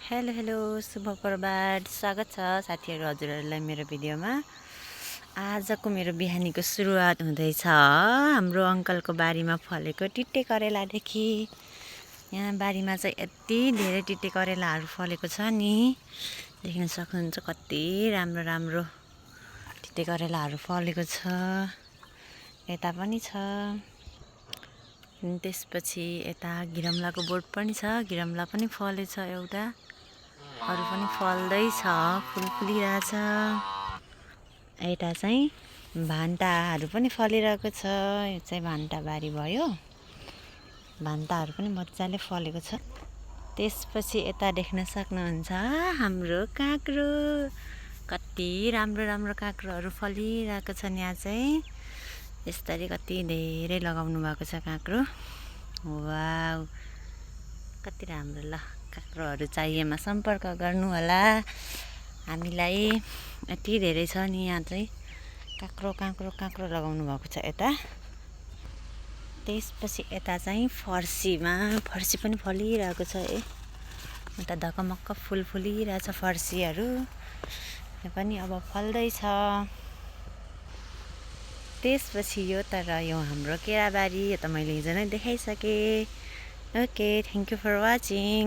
Hello hello शुभ प्रभात स्वागत छ साथीहरू हजुरहरूलाई मेरो भिडियोमा। आजको मेरो बिहानीको सुरुवात हुँदैछ हाम्रो अङ्कलको बारीमा फलेको टिटे करेलादेखि। यहाँ बारीमा चाहिँ यति धेरै टिटे करेलाहरू फलेको छ नि, देख्न सक्नुहुन्छ कति राम्रो राम्रो टिटे करेलाहरू फलेको छ। यता पनि छ, त्यसपछि यता गिरमलाको बोट पनि छ, गिरमला पनि फलेछ एउटा, अरू पनि फल्दैछ, फुल फुलिरहेछ। यता चाहिँ भान्टाहरू पनि फलिरहेको छ, यो चाहिँ भान्टा बारी भयो, भान्टाहरू पनि मजाले फलेको छ। त्यसपछि यता देख्न सक्नुहुन्छ हाम्रो काँक्रो, कति राम्रो राम्रो काँक्रोहरू फलिरहेको छन्। यहाँ चाहिँ यसरी कति धेरै लगाउनु भएको छ काँक्रो। वाउ कति राम्रो। ल काँक्रोहरू चाहिएमा सम्पर्क गर्नु होला हामीलाई, यति धेरै छ नि यहाँ चाहिँ काँक्रो काँक्रो काँक्रो लगाउनु भएको छ यता। त्यसपछि यता चाहिँ फर्सीमा फर्सी पनि फलिरहेको छ। यता धकमक्क फुल फुलिरहेछ फर्सीहरू, यो पनि अब फल्दैछ। त्यसपछि यो त रह्यो हाम्रो केराबारी, यो त मैले हिजो नै देखाइसकेँ। Okay, thank you for watching.